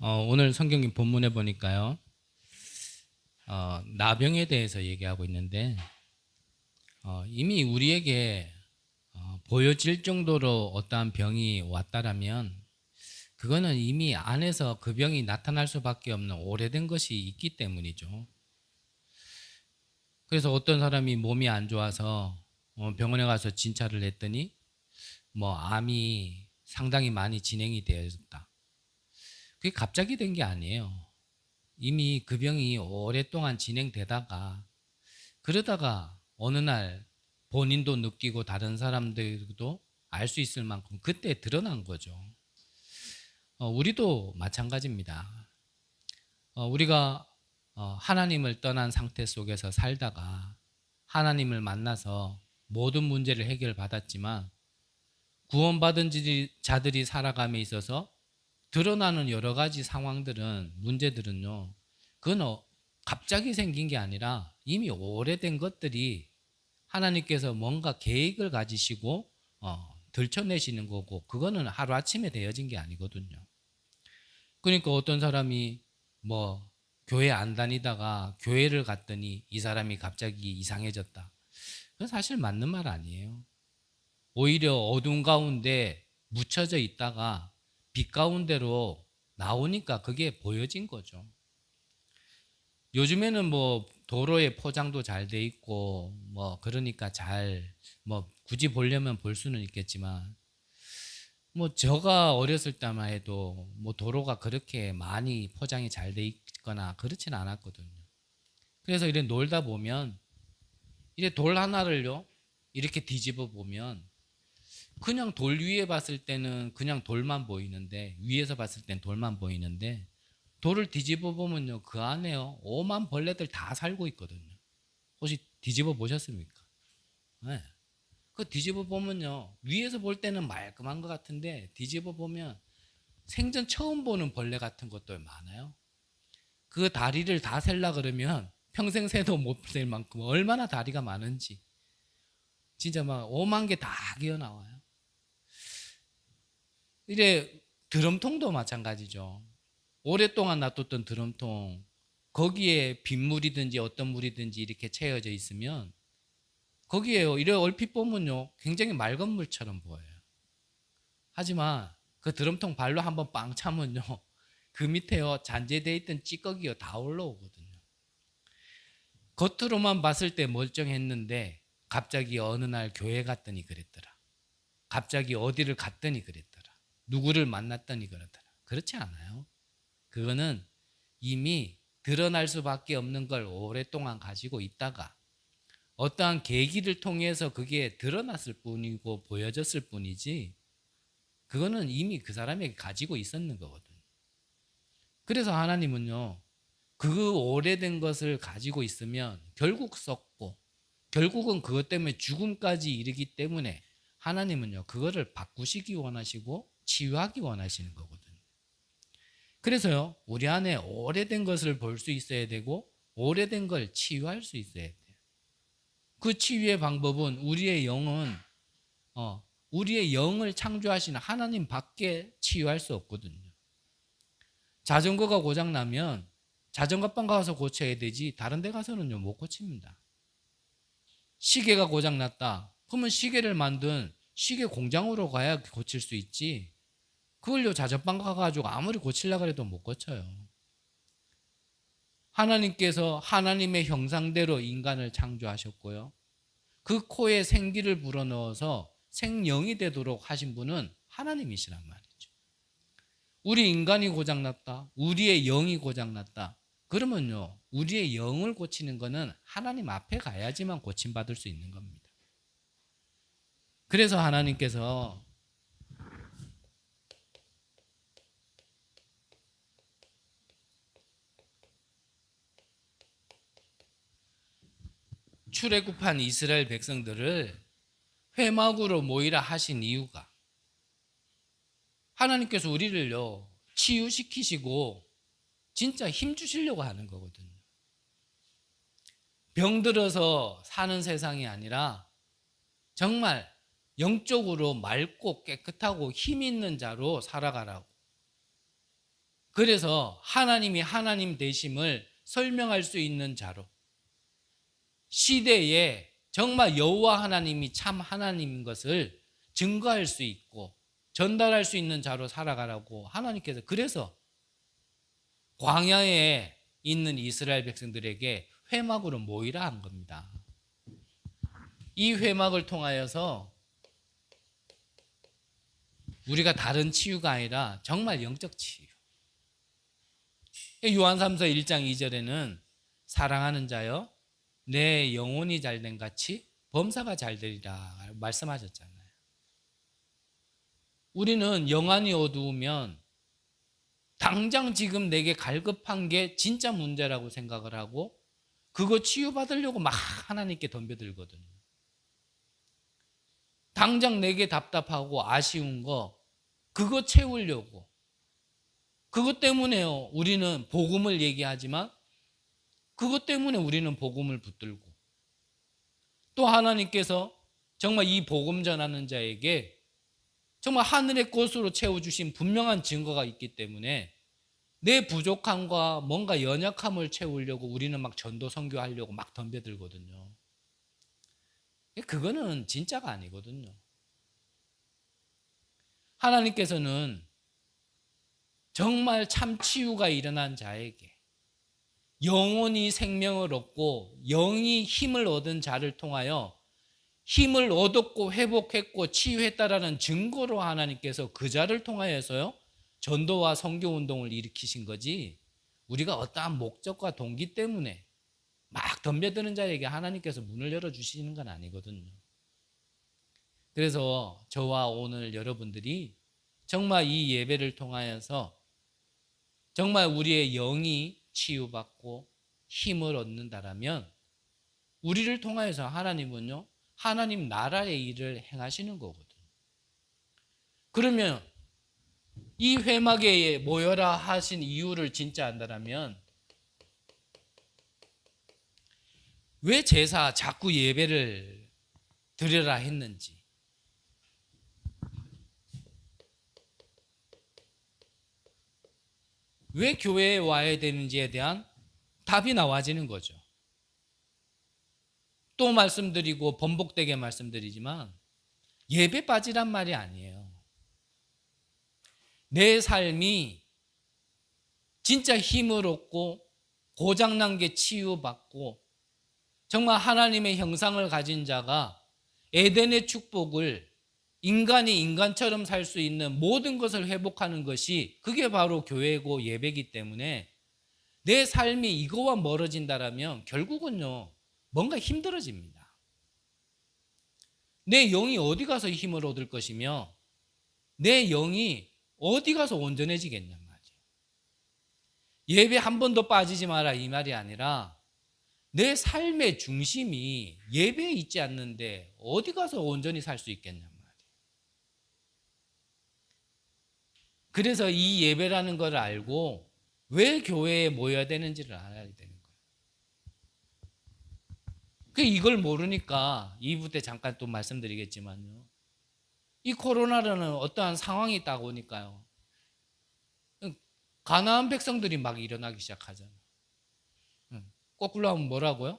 오늘 성경 본문에 보니까요, 나병에 대해서 얘기하고 있는데, 이미 우리에게 보여질 정도로 어떠한 병이 왔다라면, 그거는 이미 안에서 그 병이 나타날 수밖에 없는 오래된 것이 있기 때문이죠. 그래서 어떤 사람이 몸이 안 좋아서 병원에 가서 진찰을 했더니, 암이 상당히 많이 진행이 되었다. 그게 갑자기 된 게 아니에요. 이미 그 병이 오랫동안 진행되다가 그러다가 어느 날 본인도 느끼고 다른 사람들도 알 수 있을 만큼 그때 드러난 거죠. 우리도 마찬가지입니다. 우리가 하나님을 떠난 상태 속에서 살다가 하나님을 만나서 모든 문제를 해결받았지만 구원받은 자들이 살아감에 있어서 드러나는 여러 가지 상황들은, 문제들은요, 그건 갑자기 생긴 게 아니라 이미 오래된 것들이 하나님께서 뭔가 계획을 가지시고 들춰내시는 거고, 그거는 하루아침에 되어진 게 아니거든요. 그러니까 어떤 사람이 교회 안 다니다가 교회를 갔더니 이 사람이 갑자기 이상해졌다. 그건 사실 맞는 말 아니에요. 오히려 어두운 가운데 묻혀져 있다가 빛 가운데로 나오니까 그게 보여진 거죠. 요즘에는 도로에 포장도 잘 돼 있고 그러니까 굳이 보려면 볼 수는 있겠지만, 제가 어렸을 때만 해도 도로가 그렇게 많이 포장이 잘 돼 있거나 그렇진 않았거든요. 그래서 이렇게 놀다 보면 이렇게 돌 하나를요 이렇게 뒤집어 보면 그냥 돌 위에 봤을 때는 그냥 돌만 보이는데, 위에서 봤을 땐 돌만 보이는데, 돌을 뒤집어 보면요 그 안에요 오만 벌레들 다 살고 있거든요. 혹시 뒤집어 보셨습니까? 네. 그 뒤집어 보면요 위에서 볼 때는 말끔한 것 같은데 뒤집어 보면 생전 처음 보는 벌레 같은 것도 많아요. 그 다리를 다 셀라 그러면 평생 새도 못 셀 만큼 얼마나 다리가 많은지, 진짜 막 오만 개 다 기어 나와요. 이래 드럼통도 마찬가지죠. 오랫동안 놔뒀던 드럼통, 거기에 빗물이든지 어떤 물이든지 이렇게 채워져 있으면 거기에요 이래 얼핏 보면요 굉장히 맑은 물처럼 보여요. 하지만 그 드럼통 발로 한번 빵 차면요 그 밑에요 잔재되어 있던 찌꺼기가 다 올라오거든요. 겉으로만 봤을 때 멀쩡했는데 갑자기 어느 날 교회 갔더니 그랬더라. 갑자기 어디를 갔더니 그랬더라. 누구를 만났더니 그렇더라. 그렇지 않아요. 그거는 이미 드러날 수밖에 없는 걸 오랫동안 가지고 있다가 어떠한 계기를 통해서 그게 드러났을 뿐이고 보여졌을 뿐이지, 그거는 이미 그 사람에게 가지고 있었는 거거든요. 그래서 하나님은요 그 오래된 것을 가지고 있으면 결국 썩고 결국은 그것 때문에 죽음까지 이르기 때문에 하나님은요 그거를 바꾸시기 원하시고 치유하기 원하시는 거거든요. 그래서요 우리 안에 오래된 것을 볼 수 있어야 되고 오래된 걸 치유할 수 있어야 돼요. 그 치유의 방법은 우리의 영을 창조하시는 하나님 밖에 치유할 수 없거든요. 자전거가 고장 나면 자전거방 가서 고쳐야 되지 다른 데 가서는요 못 고칩니다. 시계가 고장 났다 그러면 시계를 만든 시계 공장으로 가야 고칠 수 있지, 그걸요 자전방 가가지고 아무리 고치려고 해도 못 고쳐요. 하나님께서 하나님의 형상대로 인간을 창조하셨고요, 그 코에 생기를 불어넣어서 생명이 되도록 하신 분은 하나님이시란 말이죠. 우리 인간이 고장났다, 우리의 영이 고장났다 그러면요 우리의 영을 고치는 거는 하나님 앞에 가야지만 고침받을 수 있는 겁니다. 그래서 하나님께서 출애굽한 이스라엘 백성들을 회막으로 모이라 하신 이유가, 하나님께서 우리를요 치유시키시고 진짜 힘 주시려고 하는 거거든요. 병들어서 사는 세상이 아니라 정말 영적으로 맑고 깨끗하고 힘 있는 자로 살아가라고. 그래서 하나님이 하나님 되심을 설명할 수 있는 자로, 시대에 정말 여호와 하나님이 참 하나님인 것을 증거할 수 있고 전달할 수 있는 자로 살아가라고 하나님께서 그래서 광야에 있는 이스라엘 백성들에게 회막으로 모이라 한 겁니다. 이 회막을 통하여서 우리가 다른 치유가 아니라 정말 영적 치유. 요한 3서 1장 2절에는 사랑하는 자여 내 영혼이 잘된 같이 범사가 잘되리라 말씀하셨잖아요. 우리는 영안이 어두우면 당장 지금 내게 갈급한 게 진짜 문제라고 생각을 하고 그거 치유받으려고 막 하나님께 덤벼들거든요. 당장 내게 답답하고 아쉬운 거 그거 채우려고, 그것 때문에요 우리는 복음을 얘기하지만 그것 때문에 우리는 복음을 붙들고, 또 하나님께서 정말 이 복음 전하는 자에게 정말 하늘의 것으로 채워주신 분명한 증거가 있기 때문에 내 부족함과 뭔가 연약함을 채우려고 우리는 막 전도 선교하려고 막 덤벼들거든요. 그거는 진짜가 아니거든요. 하나님께서는 정말 참 치유가 일어난 자에게 영혼이 생명을 얻고 영이 힘을 얻은 자를 통하여 힘을 얻었고 회복했고 치유했다라는 증거로 하나님께서 그 자를 통하여서요 전도와 선교운동을 일으키신 거지, 우리가 어떠한 목적과 동기 때문에 막 덤벼드는 자에게 하나님께서 문을 열어주시는 건 아니거든요. 그래서 저와 오늘 여러분들이 정말 이 예배를 통하여서 정말 우리의 영이 치유받고 힘을 얻는다라면 우리를 통하여서 하나님은요 하나님 나라의 일을 행하시는 거거든요. 그러면 이 회막에 모여라 하신 이유를 진짜 안다라면 왜 제사 자꾸 예배를 드려라 했는지, 왜 교회에 와야 되는지에 대한 답이 나와지는 거죠. 또 말씀드리고 번복되게 말씀드리지만 예배 빠지란 말이 아니에요. 내 삶이 진짜 힘을 얻고 고장난 게 치유받고 정말 하나님의 형상을 가진 자가 에덴의 축복을 인간이 인간처럼 살 수 있는 모든 것을 회복하는 것이 그게 바로 교회고 예배이기 때문에 내 삶이 이거와 멀어진다라면 결국은요 뭔가 힘들어집니다. 내 영이 어디 가서 힘을 얻을 것이며 내 영이 어디 가서 온전해지겠냔 말이에요. 예배 한 번도 빠지지 마라 이 말이 아니라 내 삶의 중심이 예배에 있지 않는데 어디 가서 온전히 살 수 있겠냔 말이에요. 그래서 이 예배라는 걸 알고 왜 교회에 모여야 되는지를 알아야 되는 거예요. 이걸 모르니까 2부 때 잠깐 또 말씀드리겠지만요. 이 코로나라는 어떠한 상황이 있다 보니까요. 가나안 백성들이 막 일어나기 시작하잖아요. 거꾸로 하면 뭐라고요?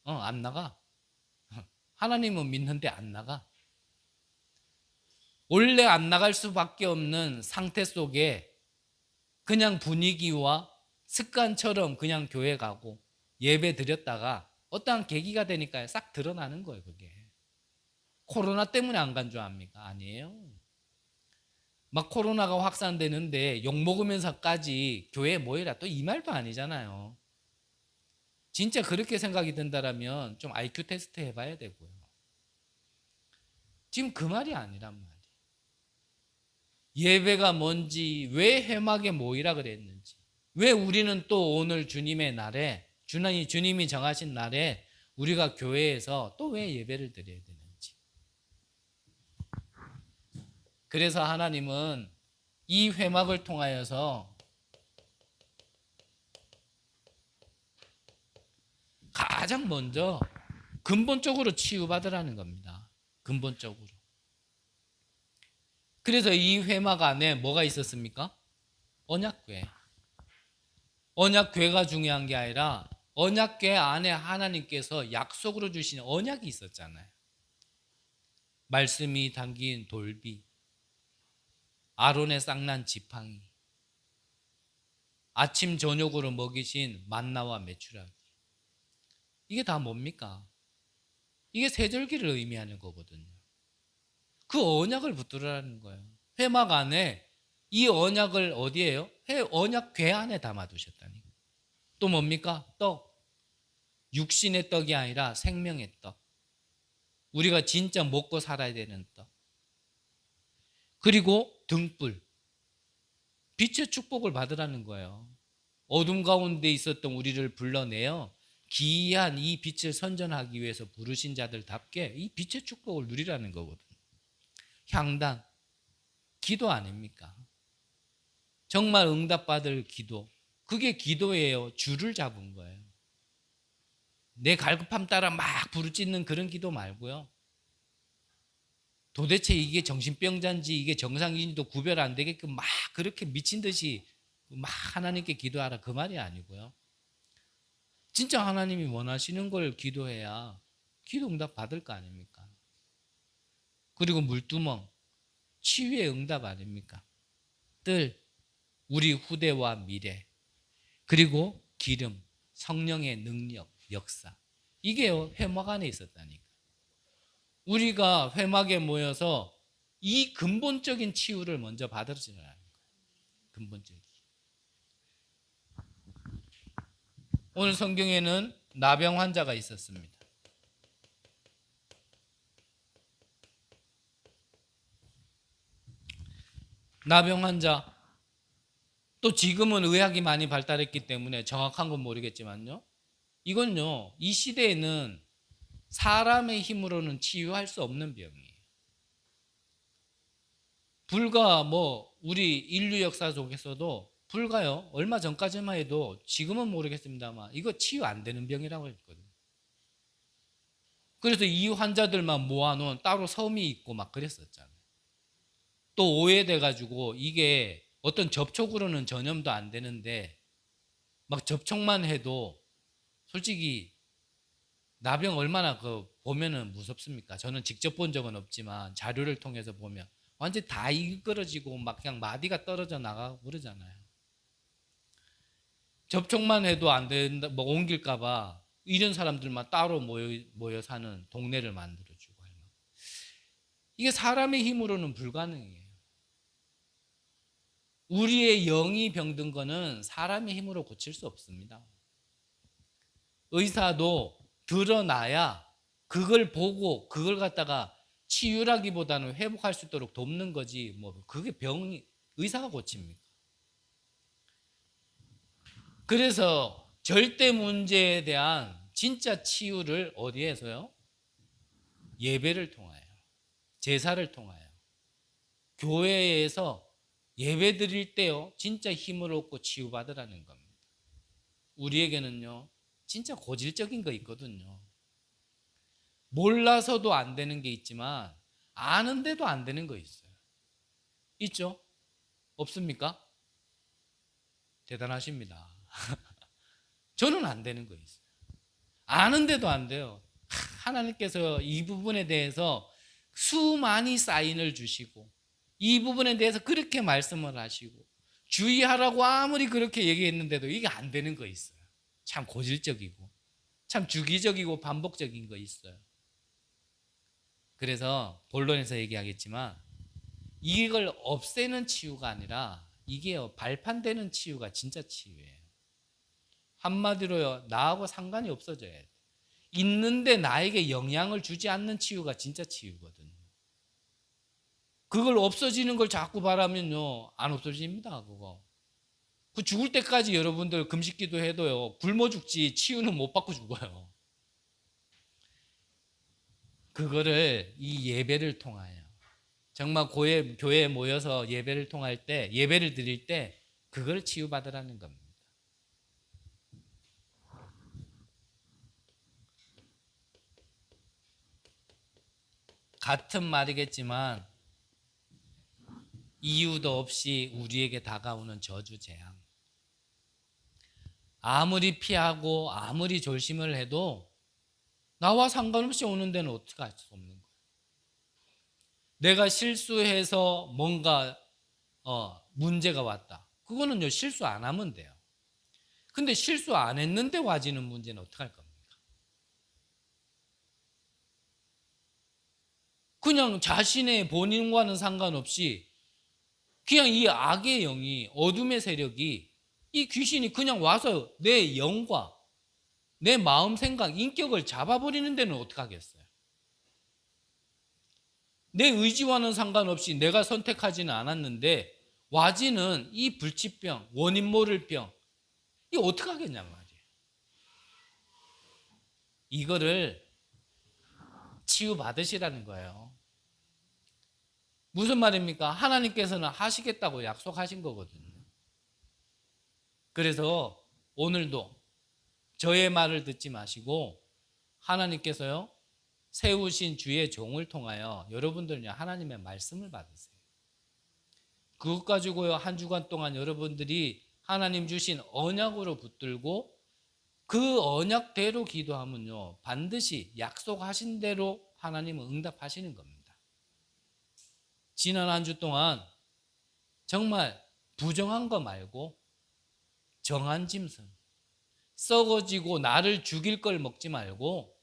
안 나가. 하나님은 믿는데 안 나가. 원래 안 나갈 수밖에 없는 상태 속에 그냥 분위기와 습관처럼 그냥 교회 가고 예배 드렸다가 어떠한 계기가 되니까 싹 드러나는 거예요. 그게 코로나 때문에 안 간 줄 압니까? 아니에요. 막 코로나가 확산되는데 욕먹으면서까지 교회에 모이라 또 이 말도 아니잖아요. 진짜 그렇게 생각이 든다면 좀 IQ 테스트 해봐야 되고요. 지금 그 말이 아니란 말이에요. 예배가 뭔지, 왜 회막에 모이라 그랬는지, 왜 우리는 또 오늘 주님의 날에 주님이 정하신 날에 우리가 교회에서 또 왜 예배를 드려야 되는지. 그래서 하나님은 이 회막을 통하여서 가장 먼저 근본적으로 치유받으라는 겁니다. 근본적으로. 그래서 이 회막 안에 뭐가 있었습니까? 언약궤. 언약궤가 중요한 게 아니라 언약궤 안에 하나님께서 약속으로 주신 언약이 있었잖아요. 말씀이 담긴 돌비, 아론의 쌍난 지팡이, 아침 저녁으로 먹이신 만나와 메추라기. 이게 다 뭡니까? 이게 세절기를 의미하는 거거든요. 그 언약을 붙들으라는 거예요. 회막 안에 이 언약을 어디에요? 언약궤 안에 담아두셨다니. 또 뭡니까? 떡. 육신의 떡이 아니라 생명의 떡. 우리가 진짜 먹고 살아야 되는 떡. 그리고 등불. 빛의 축복을 받으라는 거예요. 어둠 가운데 있었던 우리를 불러내어 기이한 이 빛을 선전하기 위해서 부르신 자들답게 이 빛의 축복을 누리라는 거거든요. 향단, 기도 아닙니까? 정말 응답받을 기도. 그게 기도예요. 줄을 잡은 거예요. 내 갈급함 따라 막 부르짖는 그런 기도 말고요. 도대체 이게 정신병자인지 이게 정상인지도 구별 안 되게끔 막 그렇게 미친 듯이 막 하나님께 기도하라 그 말이 아니고요. 진짜 하나님이 원하시는 걸 기도해야 기도 응답 받을 거 아닙니까? 그리고 물두멍, 치유의 응답 아닙니까? 뜰, 우리 후대와 미래, 그리고 기름, 성령의 능력, 역사. 이게 회막 안에 있었다니까. 우리가 회막에 모여서 이 근본적인 치유를 먼저 받으시라는 거예요. 근본적인. 오늘 성경에는 나병 환자가 있었습니다. 나병 환자. 또 지금은 의학이 많이 발달했기 때문에 정확한 건 모르겠지만요. 이건요, 이 시대에는 사람의 힘으로는 치유할 수 없는 병이에요. 불과 우리 인류 역사 속에서도 불가요. 얼마 전까지만 해도 지금은 모르겠습니다만 이거 치유 안 되는 병이라고 했거든요. 그래서 이 환자들만 모아놓은 따로 섬이 있고 막 그랬었잖아요. 또 오해돼가지고 이게 어떤 접촉으로는 전염도 안 되는데 막 접촉만 해도 솔직히 나병 얼마나 보면은 무섭습니까? 저는 직접 본 적은 없지만 자료를 통해서 보면 완전히 다 이끌어지고 막 그냥 마디가 떨어져 나가고 그러잖아요. 접촉만 해도 안 된다, 옮길까봐 이런 사람들만 따로 모여 사는 동네를 만들어주고. 이게 사람의 힘으로는 불가능해요. 우리의 영이 병든 거는 사람의 힘으로 고칠 수 없습니다. 의사도 드러나야 그걸 보고 그걸 갖다가 치유라기보다는 회복할 수 있도록 돕는 거지 그게 의사가 고칩니까? 그래서 절대 문제에 대한 진짜 치유를 어디에서요? 예배를 통하여, 제사를 통하여, 교회에서 예배 드릴 때요 진짜 힘을 얻고 치유받으라는 겁니다. 우리에게는요 진짜 고질적인 거 있거든요. 몰라서도 안 되는 게 있지만 아는데도 안 되는 거 있어요. 있죠? 없습니까? 대단하십니다. 저는 안 되는 거 있어요. 아는데도 안 돼요. 하나님께서 이 부분에 대해서 수많이 사인을 주시고 이 부분에 대해서 그렇게 말씀을 하시고 주의하라고 아무리 그렇게 얘기했는데도 이게 안 되는 거 있어요. 참 고질적이고 참 주기적이고 반복적인 거 있어요. 그래서 본론에서 얘기하겠지만 이걸 없애는 치유가 아니라 이게 발판되는 치유가 진짜 치유예요. 한마디로요 나하고 상관이 없어져야 돼. 있는데 나에게 영향을 주지 않는 치유가 진짜 치유거든요. 그걸 없어지는 걸 자꾸 바라면요 안 없어집니다. 그거 그 죽을 때까지 여러분들 금식기도 해도요 굶어 죽지 치유는 못 받고 죽어요. 그거를 이 예배를 통하여 정말 교회에 모여서 예배를 통할 때 예배를 드릴 때 그걸 치유받으라는 겁니다. 같은 말이겠지만 이유도 없이 우리에게 다가오는 저주 재앙. 아무리 피하고 아무리 조심을 해도 나와 상관없이 오는 데는 어떻게 할 수 없는 거예요. 내가 실수해서 뭔가 문제가 왔다. 그거는요, 실수 안 하면 돼요. 근데 실수 안 했는데 와지는 문제는 어떻게 할 겁니까? 그냥 자신의 본인과는 상관없이 그냥 이 악의 영이, 어둠의 세력이, 이 귀신이 그냥 와서 내 영과 내 마음, 생각, 인격을 잡아버리는 데는 어떻게 하겠어요? 내 의지와는 상관없이 내가 선택하지는 않았는데 와지는 이 불치병, 원인 모를 병, 이거 어떻게 하겠냔 말이에요. 이거를 치유받으시라는 거예요. 무슨 말입니까? 하나님께서는 하시겠다고 약속하신 거거든요. 그래서 오늘도 저의 말을 듣지 마시고 하나님께서요, 세우신 주의 종을 통하여 여러분들은요, 하나님의 말씀을 받으세요. 그것 가지고요, 한 주간 동안 여러분들이 하나님 주신 언약으로 붙들고 그 언약대로 기도하면요, 반드시 약속하신 대로 하나님은 응답하시는 겁니다. 지난 한 주 동안 정말 부정한 거 말고 정한 짐승, 썩어지고 나를 죽일 걸 먹지 말고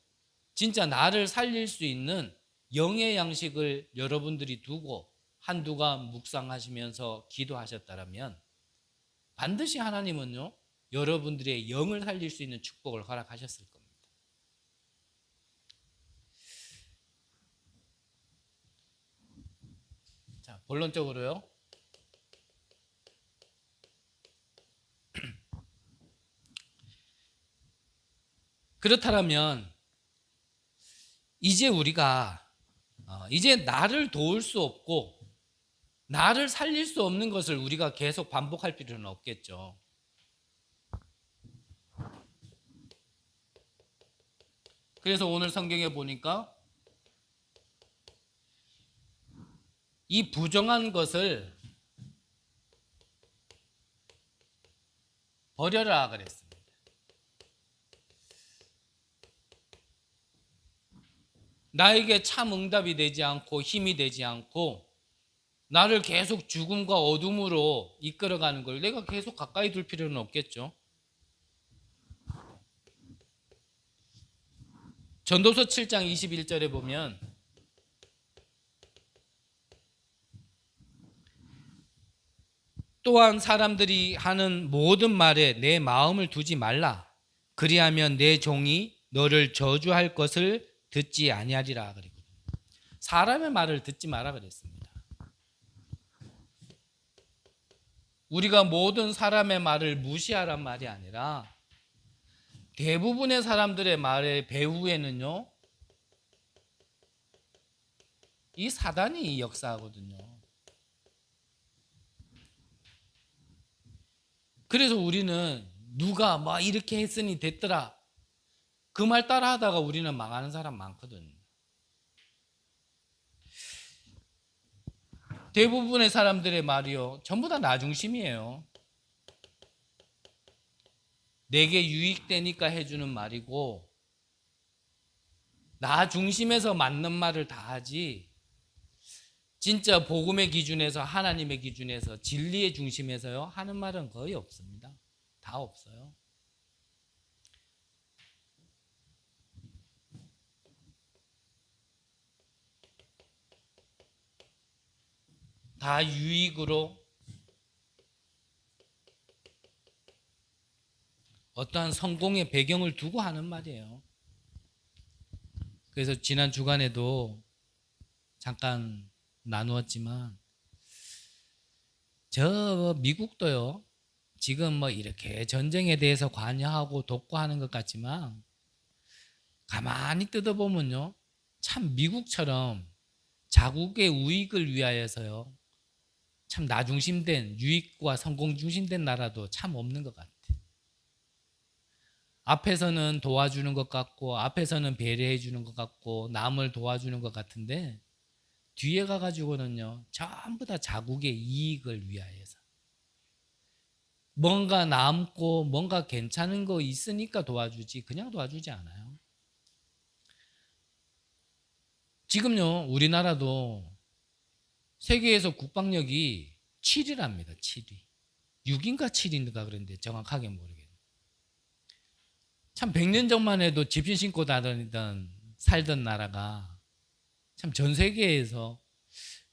진짜 나를 살릴 수 있는 영의 양식을 여러분들이 두고 한두 간 묵상하시면서 기도하셨다면 반드시 하나님은요, 여러분들의 영을 살릴 수 있는 축복을 허락하셨을 겁니다. 자, 본론적으로요. 그렇다면 이제 우리가 이제 나를 도울 수 없고 나를 살릴 수 없는 것을 우리가 계속 반복할 필요는 없겠죠. 그래서 오늘 성경에 보니까 이 부정한 것을 버려라 그랬습니다. 나에게 참 응답이 되지 않고 힘이 되지 않고 나를 계속 죽음과 어둠으로 이끌어가는 걸 내가 계속 가까이 둘 필요는 없겠죠. 전도서 7장 21절에 보면 또한 사람들이 하는 모든 말에 내 마음을 두지 말라. 그리하면 내 종이 너를 저주할 것을 듣지 아니하리라 그랬거든요. 사람의 말을 듣지 마라 그랬습니다. 우리가 모든 사람의 말을 무시하란 말이 아니라 대부분의 사람들의 말의 배후에는요, 이 사단이 역사하거든요. 그래서 우리는 누가 막 이렇게 했으니 됐더라, 그 말 따라 하다가 우리는 망하는 사람 많거든요. 대부분의 사람들의 말이요, 전부 다 나 중심이에요. 내게 유익되니까 해주는 말이고 나 중심에서 맞는 말을 다 하지 진짜 복음의 기준에서, 하나님의 기준에서, 진리의 중심에서요 하는 말은 거의 없습니다. 다 없어요. 다 유익으로 어떠한 성공의 배경을 두고 하는 말이에요. 그래서 지난 주간에도 잠깐 나누었지만 저 미국도요, 지금 뭐 이렇게 전쟁에 대해서 관여하고 독고하는 것 같지만 가만히 뜯어보면요, 참 미국처럼 자국의 우익을 위하여서요 참 나 중심된, 유익과 성공 중심된 나라도 참 없는 것 같아요. 앞에서는 도와주는 것 같고 앞에서는 배려해 주는 것 같고 남을 도와주는 것 같은데 뒤에 가가지고는요 전부 다 자국의 이익을 위하여서 뭔가 남고 뭔가 괜찮은 거 있으니까 도와주지 그냥 도와주지 않아요. 지금요 우리나라도 세계에서 국방력이 7위랍니다. 7위. 6인가 7인가 그런데 정확하게 모르겠네요. 참 100년 전만 해도 집신 신고 다니던 살던 나라가 참 전 세계에서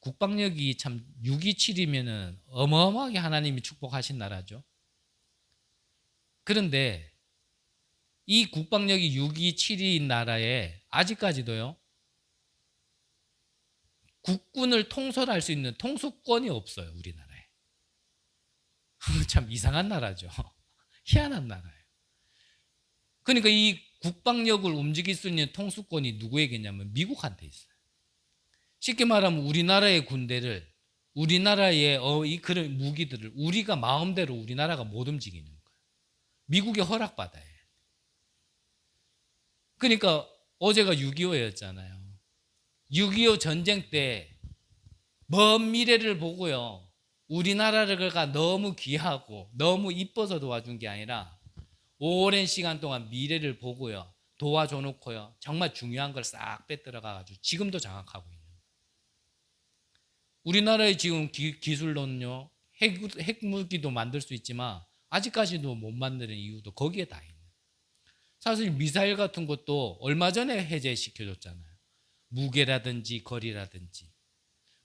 국방력이 참 6위 7위면은 어마어마하게 하나님이 축복하신 나라죠. 그런데 이 국방력이 6위 7위인 나라에 아직까지도요 국군을 통솔할 수 있는 통수권이 없어요. 우리나라에. 참 이상한 나라죠. 희한한 나라예요. 그러니까 이 국방력을 움직일 수 있는 통수권이 누구에게냐면 미국한테 있어요. 쉽게 말하면 우리나라의 군대를 우리나라의 이 그런 무기들을 우리가 마음대로 우리나라가 못 움직이는 거예요. 미국의 허락받아야 해요. 그러니까 어제가 6.25였잖아요. 6.25 전쟁 때 먼 미래를 보고요. 우리나라가 너무 귀하고 너무 이뻐서 도와준 게 아니라 오랜 시간 동안 미래를 보고요. 도와줘 놓고요. 정말 중요한 걸 싹 빼들어가가지고 지금도 장악하고 있는 거예요. 우리나라의 지금 기술로는요. 핵무기도 만들 수 있지만 아직까지도 못 만드는 이유도 거기에 다 있는 거예요. 사실 미사일 같은 것도 얼마 전에 해제시켜줬잖아요. 무게라든지 거리라든지.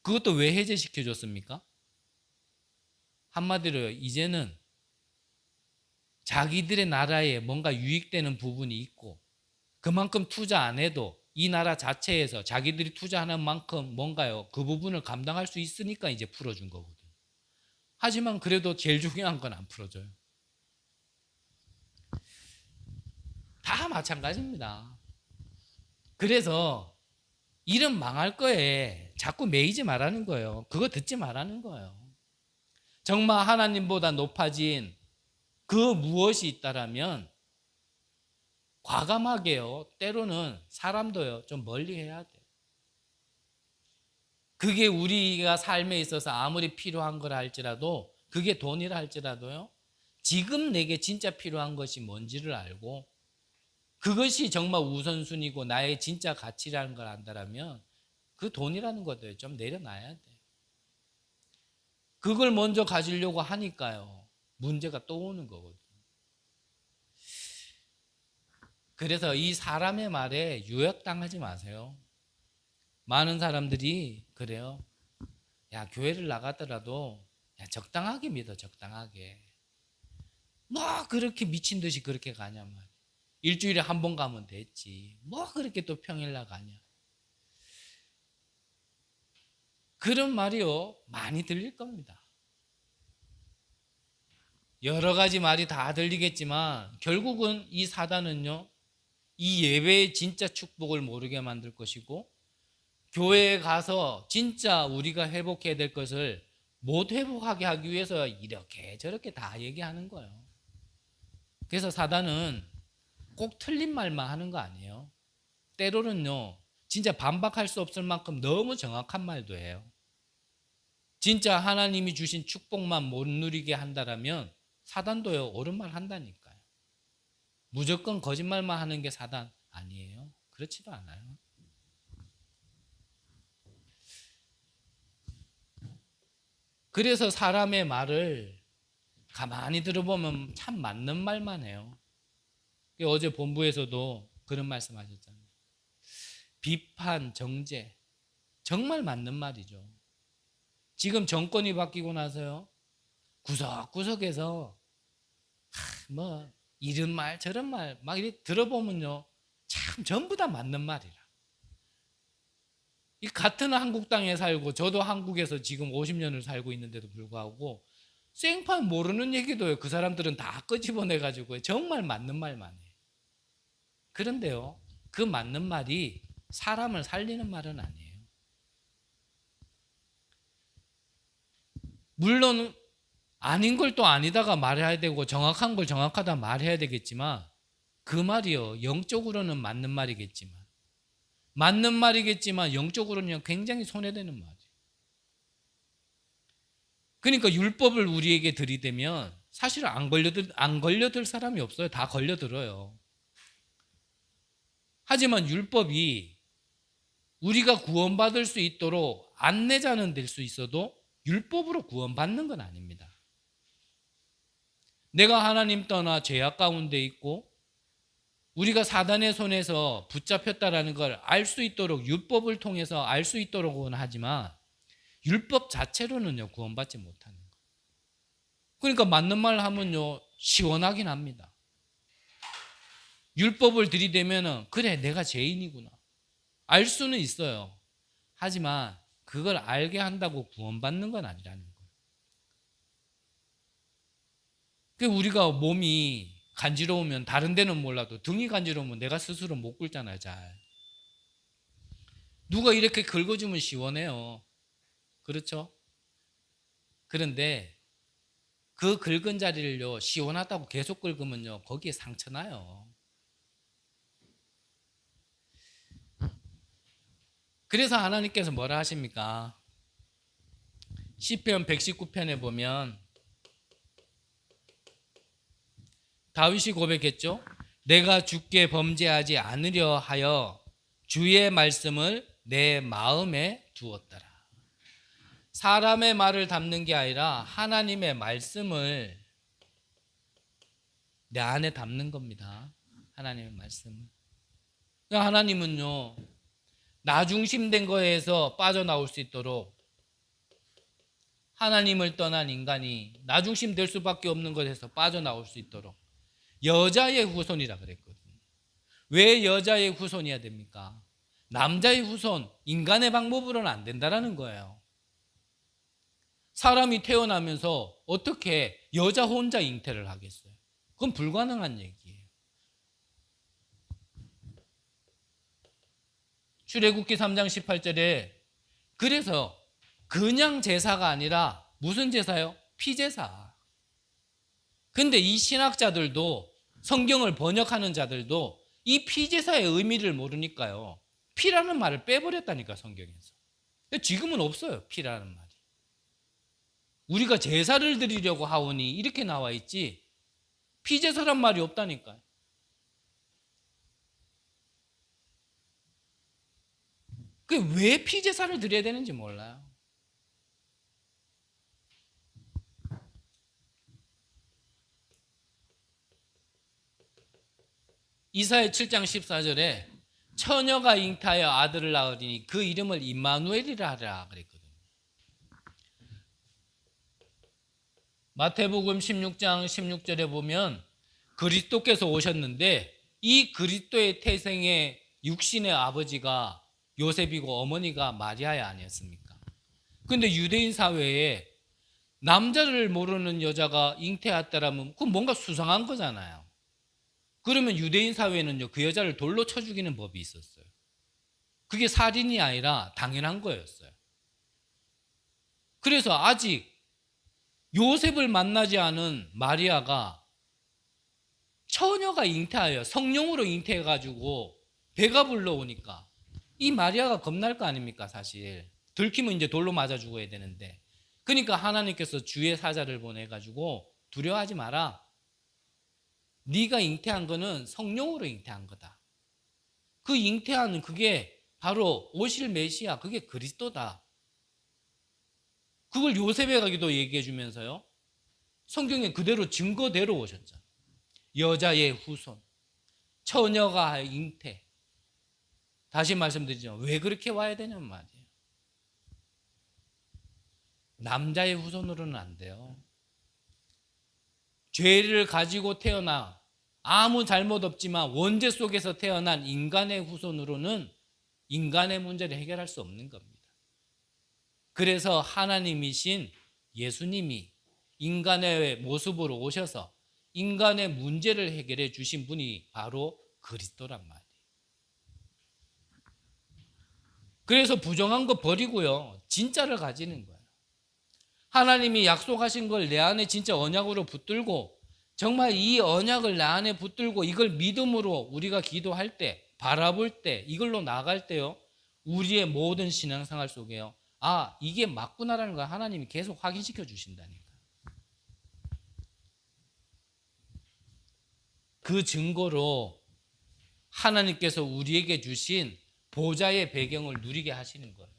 그것도 왜 해제시켜줬습니까? 한마디로 이제는 자기들의 나라에 뭔가 유익되는 부분이 있고 그만큼 투자 안 해도 이 나라 자체에서 자기들이 투자하는 만큼 뭔가요 그 부분을 감당할 수 있으니까 이제 풀어준 거거든요. 하지만 그래도 제일 중요한 건 안 풀어줘요. 다 마찬가지입니다. 그래서 일은 망할 거에 자꾸 매이지 말라는 거예요. 그거 듣지 말라는 거예요. 정말 하나님보다 높아진 그 무엇이 있다라면 과감하게요. 때로는 사람도요. 좀 멀리 해야 돼요. 그게 우리가 삶에 있어서 아무리 필요한 걸 할지라도 그게 돈이라 할지라도요. 지금 내게 진짜 필요한 것이 뭔지를 알고 그것이 정말 우선순위고 나의 진짜 가치라는 걸 안다라면 그 돈이라는 것들 좀 내려놔야 돼. 그걸 먼저 가지려고 하니까요. 문제가 또 오는 거거든요. 그래서 이 사람의 말에 유혹당하지 마세요. 많은 사람들이 그래요. 야, 교회를 나가더라도 야, 적당하게 믿어, 적당하게. 뭐 그렇게 미친 듯이 그렇게 가냐 말이야. 일주일에 한 번 가면 됐지. 뭐 그렇게 또 평일 나가냐. 그런 말이요. 많이 들릴 겁니다. 여러 가지 말이 다 들리겠지만 결국은 이 사단은요. 이 예배의 진짜 축복을 모르게 만들 것이고 교회에 가서 진짜 우리가 회복해야 될 것을 못 회복하게 하기 위해서 이렇게 저렇게 다 얘기하는 거예요. 그래서 사단은 꼭 틀린 말만 하는 거 아니에요. 때로는요. 진짜 반박할 수 없을 만큼 너무 정확한 말도 해요. 진짜 하나님이 주신 축복만 못 누리게 한다라면 사단도요. 옳은 말 한다니까요. 무조건 거짓말만 하는 게 사단 아니에요. 그렇지도 않아요. 그래서 사람의 말을 가만히 들어보면 참 맞는 말만 해요. 어제 본부에서도 그런 말씀 하셨잖아요. 비판, 정죄 정말 맞는 말이죠. 지금 정권이 바뀌고 나서요. 구석구석에서 뭐 이런 말 저런 말 막 이렇게 들어보면요. 참 전부 다 맞는 말이라. 이 같은 한국 땅에 살고 저도 한국에서 지금 50년을 살고 있는데도 불구하고 생판 모르는 얘기도요. 그 사람들은 다 끄집어내가지고 정말 맞는 말만 해요. 그런데요. 그 맞는 말이 사람을 살리는 말은 아니에요. 물론 아닌 걸 또 아니다가 말해야 되고 정확한 걸 정확하다 말해야 되겠지만 그 말이요. 영적으로는 맞는 말이겠지만 맞는 말이겠지만 영적으로는 굉장히 손해되는 말이에요. 그러니까 율법을 우리에게 들이대면 사실 안 걸려들 사람이 없어요. 다 걸려들어요. 하지만 율법이 우리가 구원받을 수 있도록 안내자는 될 수 있어도 율법으로 구원받는 건 아닙니다. 내가 하나님 떠나 죄악 가운데 있고 우리가 사단의 손에서 붙잡혔다라는 걸 알 수 있도록 율법을 통해서 알 수 있도록은 하지만 율법 자체로는요 구원받지 못하는 거예요. 그러니까 맞는 말 하면요 시원하긴 합니다. 율법을 들이대면은 그래 내가 죄인이구나 알 수는 있어요. 하지만 그걸 알게 한다고 구원받는 건 아니라는 거예요. 우리가 몸이 간지러우면 다른 데는 몰라도 등이 간지러우면 내가 스스로 못 굴잖아요. 잘. 누가 이렇게 긁어주면 시원해요. 그렇죠? 그런데 그 긁은 자리를요 시원하다고 계속 긁으면요 거기에 상처 나요. 그래서 하나님께서 뭐라 하십니까? 시편 119편에 보면 다윗이 고백했죠. 내가 주께 범죄하지 않으려 하여 주의 말씀을 내 마음에 두었더라. 사람의 말을 담는 게 아니라 하나님의 말씀을 내 안에 담는 겁니다. 하나님의 말씀을. 하나님은요 나 중심된 거에서 빠져나올 수 있도록 하나님을 떠난 인간이 나 중심 될 수밖에 없는 것에서 빠져나올 수 있도록 여자의 후손이라 그랬거든요. 왜 여자의 후손이어야 됩니까? 남자의 후손, 인간의 방법으로는 안 된다는 거예요. 사람이 태어나면서 어떻게 여자 혼자 잉태를 하겠어요? 그건 불가능한 얘기예요. 출애굽기 3장 18절에 그래서 그냥 제사가 아니라 무슨 제사요? 피제사. 근데 이 신학자들도 성경을 번역하는 자들도 이 피제사의 의미를 모르니까요. 피라는 말을 빼버렸다니까 성경에서. 지금은 없어요. 피라는 말이. 우리가 제사를 드리려고 하오니 이렇게 나와 있지 피제사란 말이 없다니까요. 그게 왜 피제사를 드려야 되는지 몰라요. 이사야 7장 14절에 처녀가 잉태하여 아들을 낳으리니 그 이름을 임마누엘이라 하라 그랬거든요. 마태복음 16장 16절에 보면 그리스도께서 오셨는데 이 그리스도의 태생의 육신의 아버지가 요셉이고 어머니가 마리아야 아니었습니까? 근데 유대인 사회에 남자를 모르는 여자가 잉태했다라면 그건 뭔가 수상한 거잖아요. 그러면 유대인 사회는요 그 여자를 돌로 쳐 죽이는 법이 있었어요. 그게 살인이 아니라 당연한 거였어요. 그래서 아직 요셉을 만나지 않은 마리아가 처녀가 잉태하여 성령으로 잉태해가지고 배가 불러오니까 이 마리아가 겁날 거 아닙니까? 사실 들키면 이제 돌로 맞아 죽어야 되는데, 그러니까 하나님께서 주의 사자를 보내가지고 두려워하지 마라. 네가 잉태한 거는 성령으로 잉태한 거다. 그 잉태하는 그게 바로 오실 메시아, 그게 그리스도다. 그걸 요셉에게도 얘기해 주면서요 성경에 그대로 증거대로 오셨잖아요. 여자의 후손, 처녀가 잉태. 다시 말씀드리죠. 왜 그렇게 와야 되냐는 말이에요. 남자의 후손으로는 안 돼요. 죄를 가지고 태어나 아무 잘못 없지만 원죄 속에서 태어난 인간의 후손으로는 인간의 문제를 해결할 수 없는 겁니다. 그래서 하나님이신 예수님이 인간의 모습으로 오셔서 인간의 문제를 해결해 주신 분이 바로 그리스도란 말이에요. 그래서 부정한 거 버리고요, 진짜를 가지는 거예요. 하나님이 약속하신 걸 내 안에 진짜 언약으로 붙들고 정말 이 언약을 내 안에 붙들고 이걸 믿음으로 우리가 기도할 때 바라볼 때, 이걸로 나갈 때요, 우리의 모든 신앙생활 속에요, 아, 이게 맞구나라는 걸 하나님이 계속 확인시켜 주신다니까. 그 증거로 하나님께서 우리에게 주신 보좌의 배경을 누리게 하시는 거예요.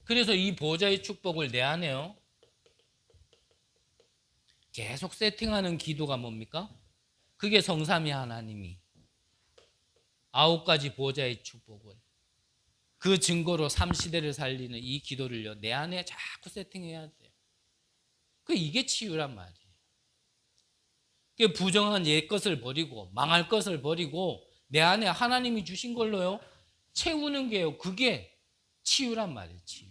그래서 이 보좌의 축복을 내 안에요, 계속 세팅하는 기도가 뭡니까? 그게 성삼위 하나님이 9가지 보좌의 축복을, 그 증거로 3시대를 살리는 이 기도를요, 내 안에 자꾸 세팅해야 돼요. 이게 치유란 말이에요. 부정한 옛 것을 버리고 망할 것을 버리고 내 안에 하나님이 주신 걸로요 채우는 게요, 그게 치유란 말이에요. 치유.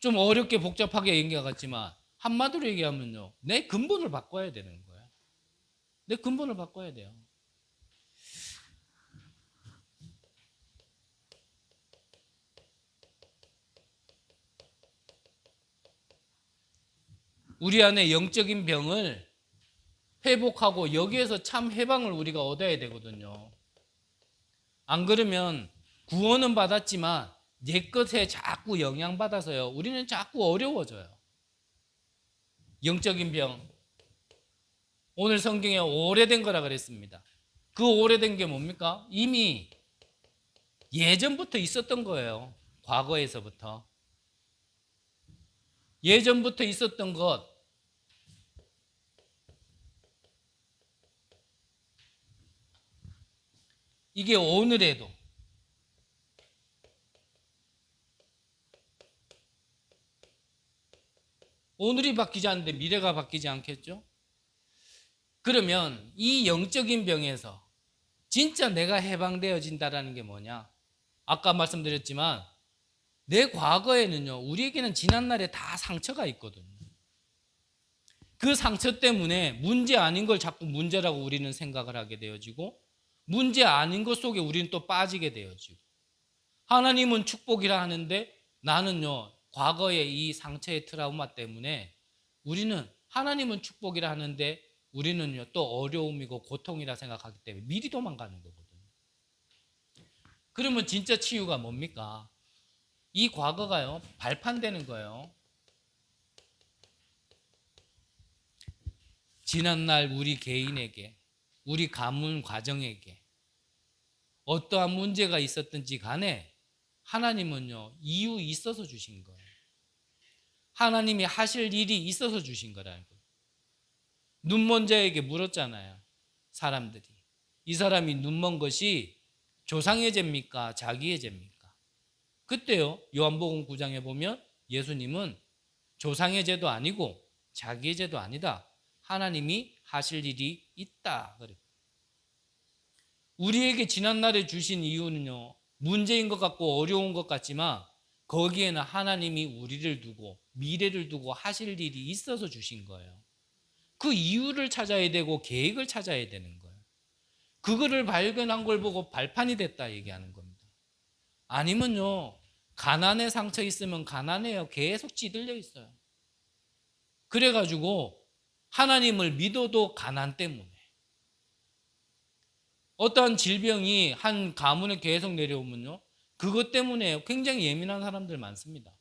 좀 어렵게 복잡하게 얘기한 것 같지만 한마디로 얘기하면요, 내 근본을 바꿔야 되는 거예요. 내 근본을 바꿔야 돼요. 우리 안에 영적인 병을 회복하고 여기에서 참 해방을 우리가 얻어야 되거든요. 안 그러면 구원은 받았지만 옛것에 자꾸 영향받아서요, 우리는 자꾸 어려워져요. 영적인 병, 오늘 성경에 오래된 거라 그랬습니다. 그 오래된 게 뭡니까? 이미 예전부터 있었던 거예요. 과거에서부터. 예전부터 있었던 것, 이게 오늘에도 오늘이 바뀌지 않는데 미래가 바뀌지 않겠죠? 그러면 이 영적인 병에서 진짜 내가 해방되어진다는 게 뭐냐? 아까 말씀드렸지만 내 과거에는요, 우리에게는 지난날에 다 상처가 있거든요. 그 상처 때문에 문제 아닌 걸 자꾸 문제라고 우리는 생각을 하게 되어지고, 문제 아닌 것 속에 우리는 또 빠지게 되어지고, 하나님은 축복이라 하는데 나는요, 과거의 이 상처의 트라우마 때문에 우리는 하나님은 축복이라 하는데 우리는요 또 어려움이고 고통이라 생각하기 때문에 미리 도망가는 거거든요. 그러면 진짜 치유가 뭡니까? 이 과거가요 발판되는 거예요. 지난날 우리 개인에게, 우리 가문 과정에게 어떠한 문제가 있었든지 간에 하나님은요 이유 있어서 주신 거예요. 하나님이 하실 일이 있어서 주신 거라는 거예요. 눈먼 자에게 물었잖아요, 사람들이. 이 사람이 눈먼 것이 조상의 죄입니까? 자기의 죄입니까? 그때요 요한복음 9장에 보면 예수님은 조상의 죄도 아니고 자기의 죄도 아니다, 하나님이 하실 일이 있다 그래요. 우리에게 지난날에 주신 이유는요 문제인 것 같고 어려운 것 같지만 거기에는 하나님이 우리를 두고 미래를 두고 하실 일이 있어서 주신 거예요. 그 이유를 찾아야 되고 계획을 찾아야 되는 거예요. 그거를 발견한 걸 보고 발판이 됐다 얘기하는 겁니다. 아니면요 가난에 상처 있으면 가난해요. 계속 찌들려 있어요. 그래가지고 하나님을 믿어도 가난 때문에, 어떠한 질병이 한 가문에 계속 내려오면요 그것 때문에 굉장히 예민한 사람들 많습니다.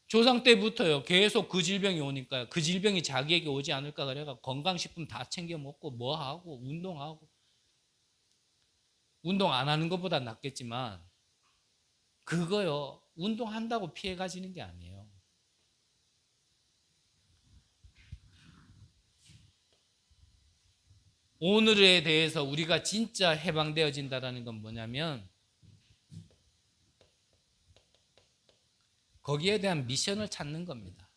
조상 때부터요 계속 그 질병이 오니까 그 질병이 자기에게 오지 않을까 그래가 건강식품 다 챙겨 먹고 뭐하고 운동하고, 운동 안 하는 것보다 낫겠지만 그거요 운동한다고 피해 가지는 게 아니에요. 오늘에 대해서 우리가 진짜 해방되어진다는 건 뭐냐면 거기에 대한 미션을 찾는 겁니다.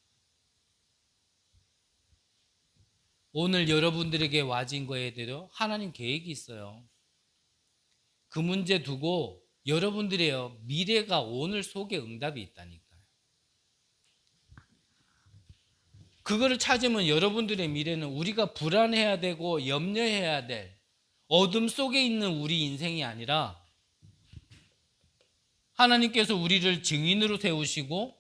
오늘 여러분들에게 와진 거에 대해서 하나님 계획이 있어요. 그 문제 두고 여러분들의 미래가 오늘 속에 응답이 있다니까요. 그거를 찾으면 여러분들의 미래는 우리가 불안해야 되고 염려해야 될 어둠 속에 있는 우리 인생이 아니라 하나님께서 우리를 증인으로 세우시고